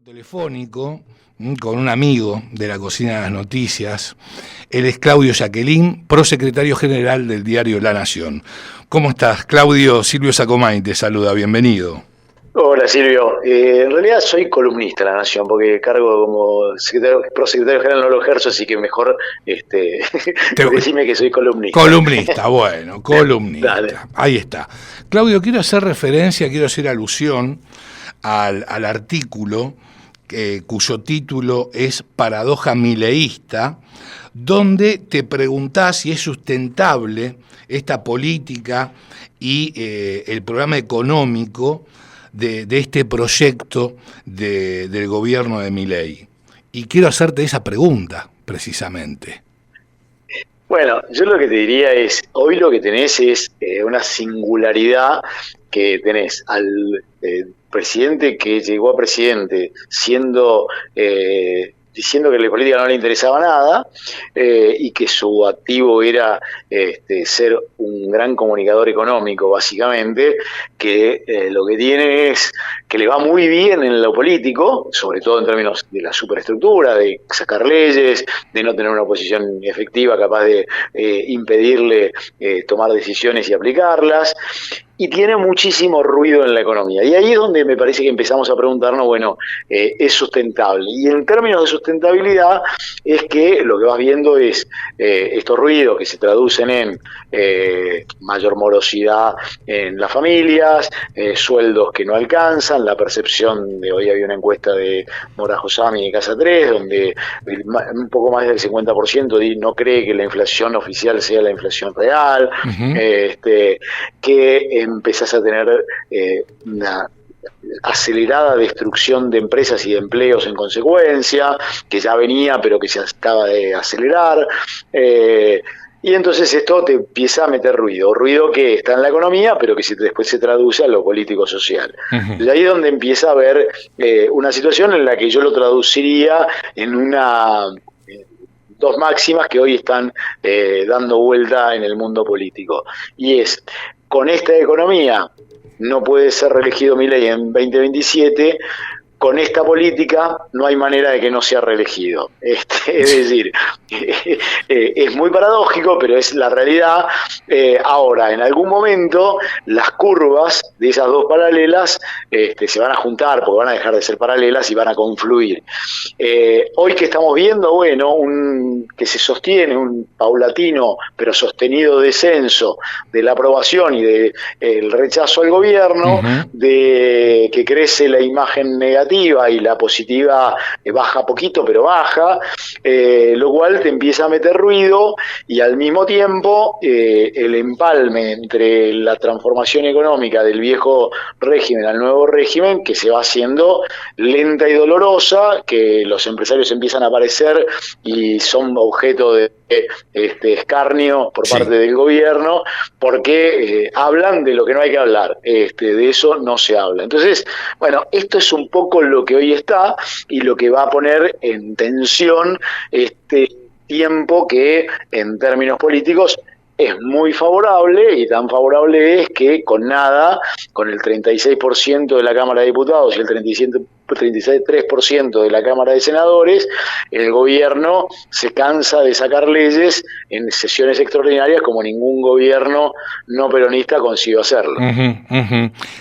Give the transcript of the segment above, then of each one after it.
Telefónico con un amigo de la Cocina de las Noticias. Él es Claudio Jacqueline, prosecretario general del diario La Nación. ¿Cómo estás, Claudio? Silvio Sacomay te saluda, bienvenido. Hola Silvio, en realidad soy columnista de La Nación, porque cargo como prosecretario general no lo ejerzo, así que mejor decime que soy columnista. Columnista, bueno, columnista. Dale. Ahí está. Claudio, quiero hacer referencia, quiero hacer alusión al artículo cuyo título es Paradoja Mileísta, donde te preguntás si es sustentable esta política y el programa económico de este proyecto del gobierno de Milei. Y quiero hacerte esa pregunta, precisamente. Bueno, yo lo que te diría es, hoy lo que tenés es una singularidad que tenés al presidente que llegó a presidente siendo diciendo que la política no le interesaba nada y que su activo era ser un gran comunicador económico, básicamente, que lo que tiene es que le va muy bien en lo político, sobre todo en términos de la superestructura, de sacar leyes, de no tener una oposición efectiva capaz de impedirle tomar decisiones y aplicarlas, y tiene muchísimo ruido en la economía. Y ahí es donde me parece que empezamos a preguntarnos, bueno, ¿es sustentable? Y en términos de sustentabilidad es que lo que vas viendo es estos ruidos que se traducen en mayor morosidad en las familias, sueldos que no alcanzan, la percepción de hoy había una encuesta de Mora Josami de Casa 3, donde un poco más del 50% no cree que la inflación oficial sea la inflación real, que empezás a tener una acelerada destrucción de empresas y de empleos en consecuencia, que ya venía pero que se acaba de acelerar, y entonces esto te empieza a meter ruido que está en la economía pero que después se traduce a lo político-social. Y ahí es donde empieza a haber una situación en la que yo lo traduciría en dos máximas que hoy están dando vuelta en el mundo político, y es: con esta economía no puede ser reelegido Milei en 2027, con esta política no hay manera de que no sea reelegido. Es decir, es muy paradójico, pero es la realidad. Ahora, en algún momento, las curvas de esas dos paralelas se van a juntar, porque van a dejar de ser paralelas y van a confluir. Hoy que estamos viendo, bueno, que se sostiene un paulatino pero sostenido descenso de la aprobación y del rechazo al gobierno, de que crece la imagen negativa y la positiva baja poquito, pero baja, lo cual te empieza a meter ruido, y al mismo tiempo el empalme entre la transformación económica del viejo régimen al nuevo régimen, que se va haciendo lenta y dolorosa, que los empresarios empiezan a aparecer y son objeto de escarnio por parte del gobierno, porque hablan de lo que no hay que hablar, de eso no se habla. Entonces, bueno, esto es un poco lo que hoy está y lo que va a poner en tensión este tiempo que en términos políticos es muy favorable, y tan favorable es que con nada, con el 36% de la Cámara de Diputados y el 33% de la Cámara de Senadores, el gobierno se cansa de sacar leyes en sesiones extraordinarias como ningún gobierno no peronista consiguió hacerlo.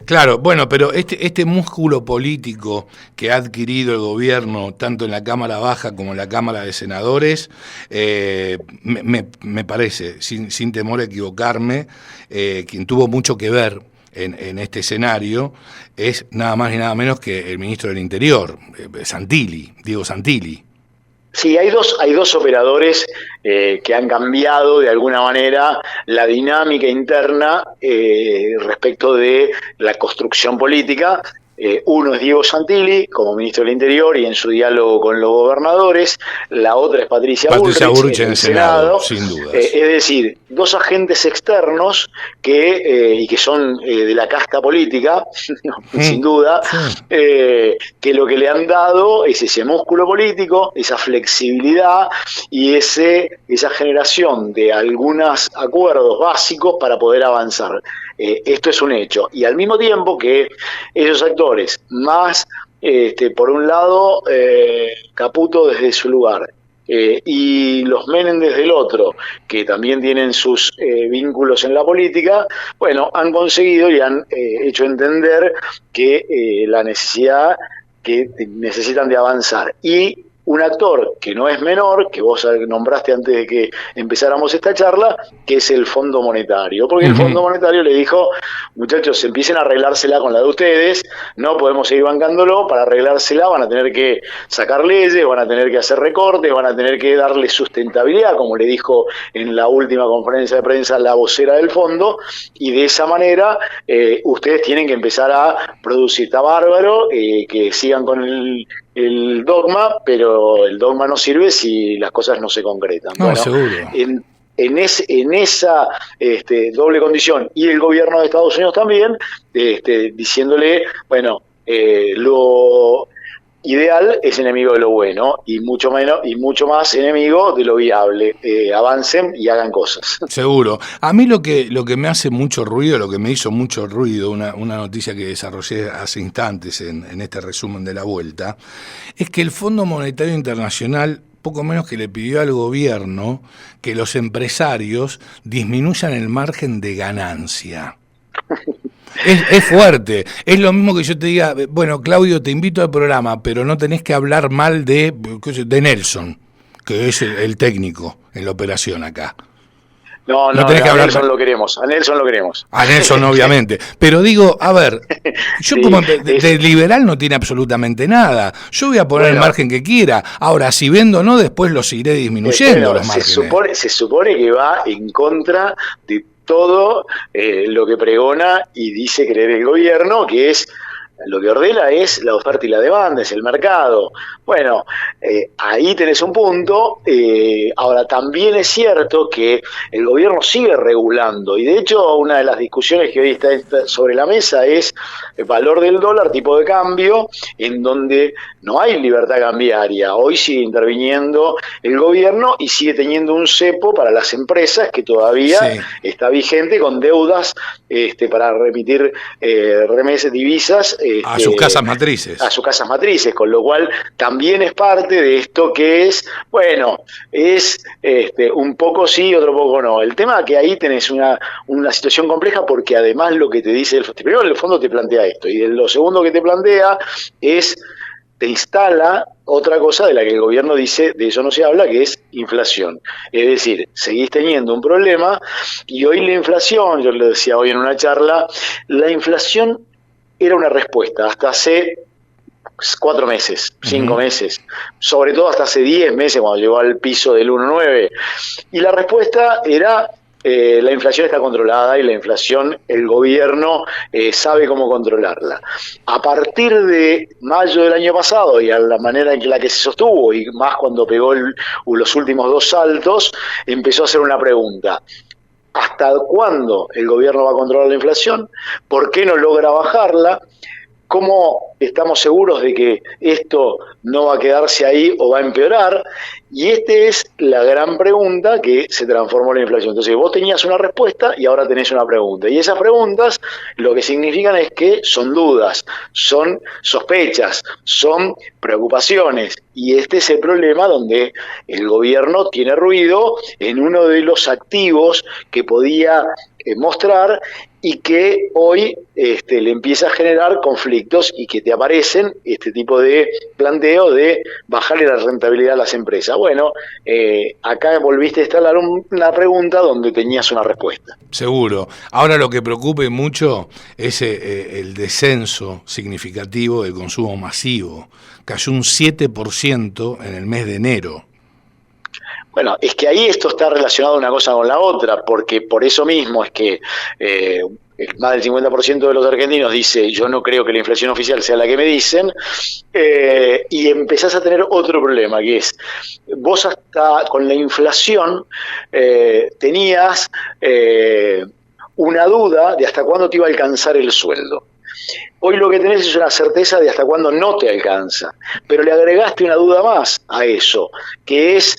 Claro, bueno, pero este músculo político que ha adquirido el gobierno, tanto en la Cámara Baja como en la Cámara de Senadores, me parece, sin temor a equivocarme, quien tuvo mucho que ver en este escenario es nada más y nada menos que el ministro del Interior, Diego Santilli. Sí, hay dos operadores que han cambiado de alguna manera la dinámica interna respecto de la construcción política. Uno es Diego Santilli como ministro del Interior y en su diálogo con los gobernadores. La otra es Patricia Bullrich en el Senado, sin dudas. Es decir, dos agentes externos y que son de la casta política, sin duda, que lo que le han dado es ese músculo político, esa flexibilidad y esa generación de algunos acuerdos básicos para poder avanzar. Esto es un hecho. Y al mismo tiempo que esos actores más por un lado, Caputo desde su lugar, y los Menéndez del otro, que también tienen sus vínculos en la política, bueno, han conseguido y han hecho entender que la necesidad que necesitan de avanzar. Y un actor que no es menor, que vos nombraste antes de que empezáramos esta charla, que es el Fondo Monetario. Porque el Fondo Monetario le dijo, muchachos, empiecen a arreglársela con la de ustedes, no podemos seguir bancándolo, para arreglársela van a tener que sacar leyes, van a tener que hacer recortes, van a tener que darle sustentabilidad, como le dijo en la última conferencia de prensa la vocera del fondo, y de esa manera ustedes tienen que empezar a producir. Está bárbaro, que sigan con el dogma, pero el dogma no sirve si las cosas no se concretan. No, bueno, seguro. En esa doble condición, y el gobierno de Estados Unidos también, diciéndole, bueno, lo ideal es enemigo de lo bueno, y mucho más enemigo de lo viable. Avancen y hagan cosas. Seguro. A mí lo que me hace mucho ruido, lo que me hizo mucho ruido, una noticia que desarrollé hace instantes en este resumen de la vuelta, es que el Fondo Monetario Internacional poco menos que le pidió al gobierno que los empresarios disminuyan el margen de ganancia. Es fuerte. Es lo mismo que yo te diga, bueno, Claudio, te invito al programa, pero no tenés que hablar mal de Nelson, que es el técnico en la operación acá. No, tenés que hablar. A Nelson lo queremos. A Nelson, obviamente. Pero digo, a ver, yo sí, como de liberal no tiene absolutamente nada. Yo voy a poner el margen que quiera. Ahora, si vendo o no, después los iré disminuyendo los márgenes. Se supone que va en contra de todo lo que pregona y dice creer el gobierno, que es lo que ordena es la oferta y la demanda, es el mercado. Bueno, ahí tenés un punto. Ahora, también es cierto que el gobierno sigue regulando, y de hecho una de las discusiones que hoy está sobre la mesa es el valor del dólar, tipo de cambio, en donde no hay libertad cambiaria. Hoy sigue interviniendo el gobierno y sigue teniendo un cepo para las empresas que todavía está vigente con deudas para remitir remesas, divisas, a sus casas matrices. A sus casas matrices, con lo cual también es parte de esto que es, bueno, es un poco sí, otro poco no. El tema que ahí tenés una situación compleja, porque además lo que te dice primero el fondo te plantea esto, y lo segundo que te plantea es, te instala otra cosa de la que el gobierno dice, de eso no se habla, que es inflación. Es decir, seguís teniendo un problema, y hoy la inflación, yo lo decía hoy en una charla, la inflación era una respuesta hasta hace 4 meses, 5 meses, sobre todo hasta hace 10 meses cuando llegó al piso del 1,9, y la respuesta era la inflación está controlada, y la inflación el gobierno sabe cómo controlarla. A partir de mayo del año pasado, y a la manera en la que se sostuvo, y más cuando pegó los últimos 2 saltos, empezó a hacer una pregunta: ¿hasta cuándo el gobierno va a controlar la inflación? ¿Por qué no logra bajarla? ¿Cómo estamos seguros de que esto no va a quedarse ahí o va a empeorar? Y esta es la gran pregunta que se transformó en la inflación. Entonces vos tenías una respuesta y ahora tenés una pregunta. Y esas preguntas lo que significan es que son dudas, son sospechas, son preocupaciones. Y este es el problema donde el gobierno tiene ruido en uno de los activos que podía mostrar, y que hoy le empieza a generar conflictos, y que te aparecen este tipo de planteo de bajarle la rentabilidad a las empresas. Bueno, acá volviste a instalar una pregunta donde tenías una respuesta. Seguro. Ahora lo que preocupe mucho es el descenso significativo del consumo masivo. Cayó un 7% en el mes de enero. Bueno, es que ahí esto está relacionado una cosa con la otra, porque por eso mismo es que más del 50% de los argentinos dice: yo no creo que la inflación oficial sea la que me dicen, y empezás a tener otro problema, que es, vos hasta con la inflación tenías una duda de hasta cuándo te iba a alcanzar el sueldo. Hoy lo que tenés es una certeza de hasta cuándo no te alcanza, pero le agregaste una duda más a eso, que es: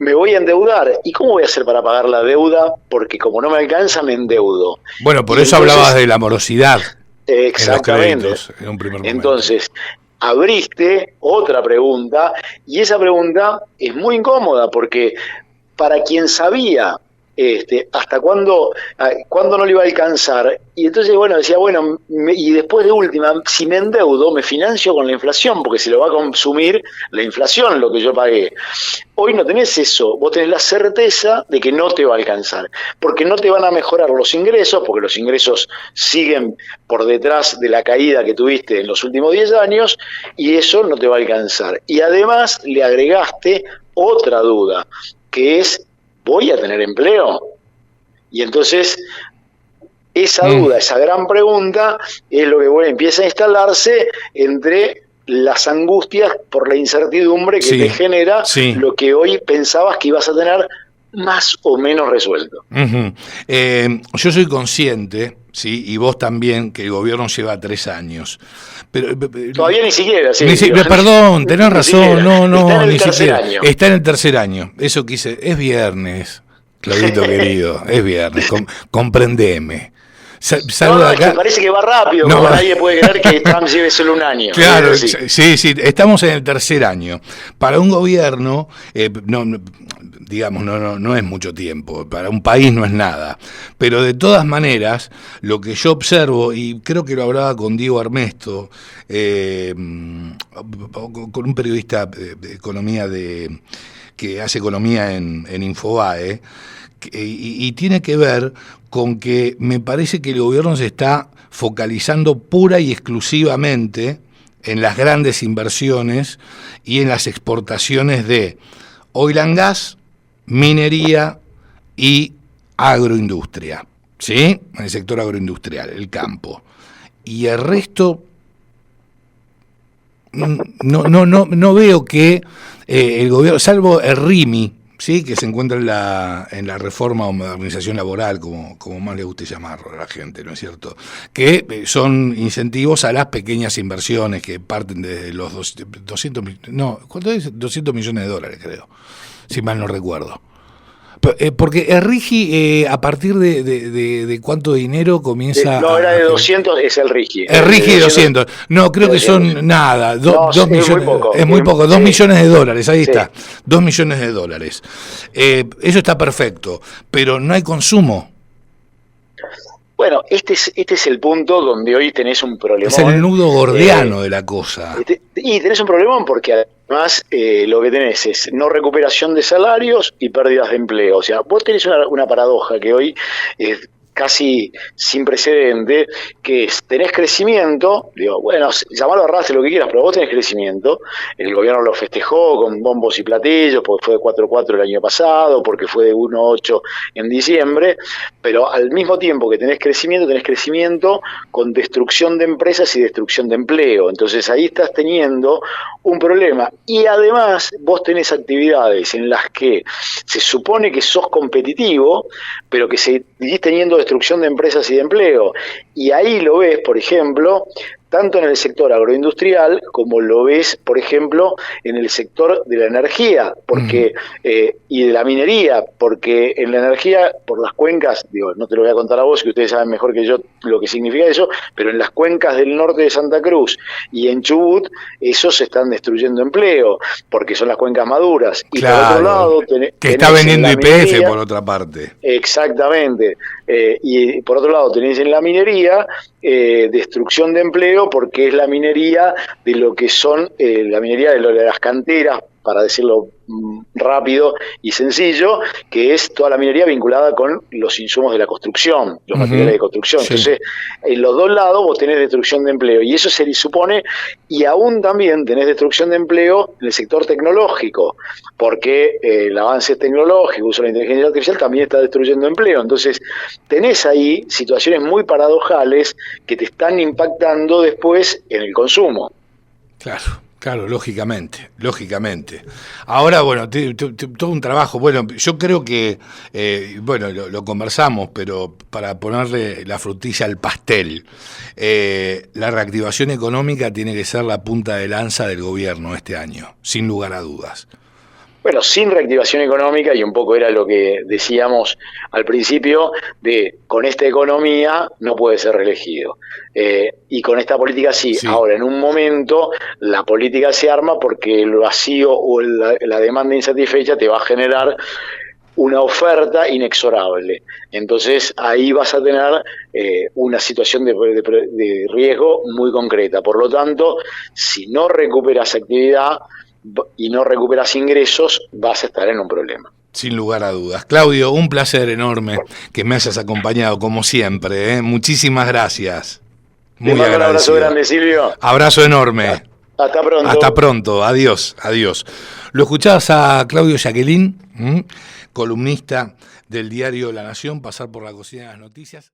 me voy a endeudar, ¿y cómo voy a hacer para pagar la deuda? Porque como no me alcanza, me endeudo. Bueno, por eso entonces hablabas de la morosidad. Exactamente. En los créditos, en un primer momento. Entonces, abriste otra pregunta, y esa pregunta es muy incómoda, porque para quien sabía hasta cuándo no le iba a alcanzar, y entonces, bueno, decía, bueno, y después de última, si me endeudo, me financio con la inflación, porque se lo va a consumir la inflación lo que yo pagué. Hoy no tenés eso, vos tenés la certeza de que no te va a alcanzar, porque no te van a mejorar los ingresos, porque los ingresos siguen por detrás de la caída que tuviste en los últimos 10 años, y eso no te va a alcanzar. Y además le agregaste otra duda, que es, ¿voy a tener empleo? Y entonces esa duda, esa gran pregunta, es lo que empieza a instalarse entre las angustias por la incertidumbre que te genera lo que hoy pensabas que ibas a tener más o menos resuelto. Yo soy consciente, ¿sí? Y vos también, que el gobierno lleva 3 años. Pero todavía ni siquiera, sí. Perdón, tenés razón, no, ni siquiera. Está en el tercer año. Eso quise, es viernes, Claudito querido, es viernes, comprendeme. No, acá. Parece que va rápido, como nadie puede creer que Trump lleve solo un año. Claro, sí, estamos en el tercer año. Para un gobierno, digamos, no es mucho tiempo, para un país no es nada. Pero de todas maneras, lo que yo observo, y creo que lo hablaba con Diego Armesto, con un periodista de economía que hace economía en Infobae, y tiene que ver con que me parece que el gobierno se está focalizando pura y exclusivamente en las grandes inversiones y en las exportaciones de oil and gas, minería y agroindustria, ¿sí? En el sector agroindustrial, el campo. Y el resto no veo que el gobierno, salvo el RIMI, sí, que se encuentra en la reforma o modernización laboral, como más le guste llamarlo a la gente, ¿no es cierto? Que son incentivos a las pequeñas inversiones que parten desde los 200 millones de dólares, creo, si mal no recuerdo. Porque el RIGI, a partir de cuánto dinero comienza... No, era de 200, es el RIGI. El RIGI de 200. No, creo que son nada. 2 millones, muy poco. Es muy poco. 2 millones de dólares, ahí está. 2 millones de dólares. Eso está perfecto, pero no hay consumo. Bueno, este es el punto donde hoy tenés un problemón. Es el nudo gordiano de la cosa. Y tenés un problemón porque además lo que tenés es no recuperación de salarios y pérdidas de empleo. O sea, vos tenés una paradoja que hoy es casi sin precedente, que es, tenés crecimiento, digo, bueno, llamalo arrastre lo que quieras, pero vos tenés crecimiento, el gobierno lo festejó con bombos y platillos, porque fue de 4,4 el año pasado, porque fue de 1,8 en diciembre, pero al mismo tiempo que tenés crecimiento con destrucción de empresas y destrucción de empleo, entonces ahí estás teniendo un problema, y además vos tenés actividades en las que se supone que sos competitivo, pero que seguís teniendo destrucción de empresas y de empleo. Y ahí lo ves, por ejemplo, tanto en el sector agroindustrial como lo ves, por ejemplo, en el sector de la energía porque y de la minería, porque en la energía, por las cuencas, digo, no te lo voy a contar a vos, que ustedes saben mejor que yo lo que significa eso, pero en las cuencas del norte de Santa Cruz y en Chubut, esos se están destruyendo empleo, porque son las cuencas maduras. Y claro, por otro lado, que está vendiendo YPF minería, por otra parte. Exactamente. Y por otro lado tenés en la minería destrucción de empleo, porque es la minería de lo que son la minería de las canteras, para decirlo rápido y sencillo, que es toda la minería vinculada con los insumos de la construcción, los materiales de construcción. Sí. Entonces, en los dos lados vos tenés destrucción de empleo, y eso se supone, y aún también tenés destrucción de empleo en el sector tecnológico, porque el avance tecnológico, el uso de la inteligencia artificial también está destruyendo empleo. Entonces, tenés ahí situaciones muy paradojales que te están impactando después en el consumo. Claro, lógicamente. Ahora, bueno, todo un trabajo. Bueno, yo creo que, lo conversamos, pero para ponerle la frutilla al pastel, la reactivación económica tiene que ser la punta de lanza del gobierno este año, sin lugar a dudas. Bueno, sin reactivación económica, y un poco era lo que decíamos al principio, de con esta economía no puede ser reelegido. Y con esta política sí. Sí. Ahora, en un momento, la política se arma porque el vacío o la demanda insatisfecha te va a generar una oferta inexorable. Entonces ahí vas a tener una situación de riesgo muy concreta. Por lo tanto, si no recuperas actividad y no recuperas ingresos, vas a estar en un problema. Sin lugar a dudas. Claudio, un placer enorme que me hayas acompañado como siempre, ¿eh? Muchísimas gracias. Muy agradecido. Un abrazo grande, Silvio. Abrazo enorme. Hasta pronto. Hasta pronto. Adiós. Adiós. Lo escuchabas a Claudio Jacquelin, columnista del diario La Nación, pasar por la cocina de las noticias.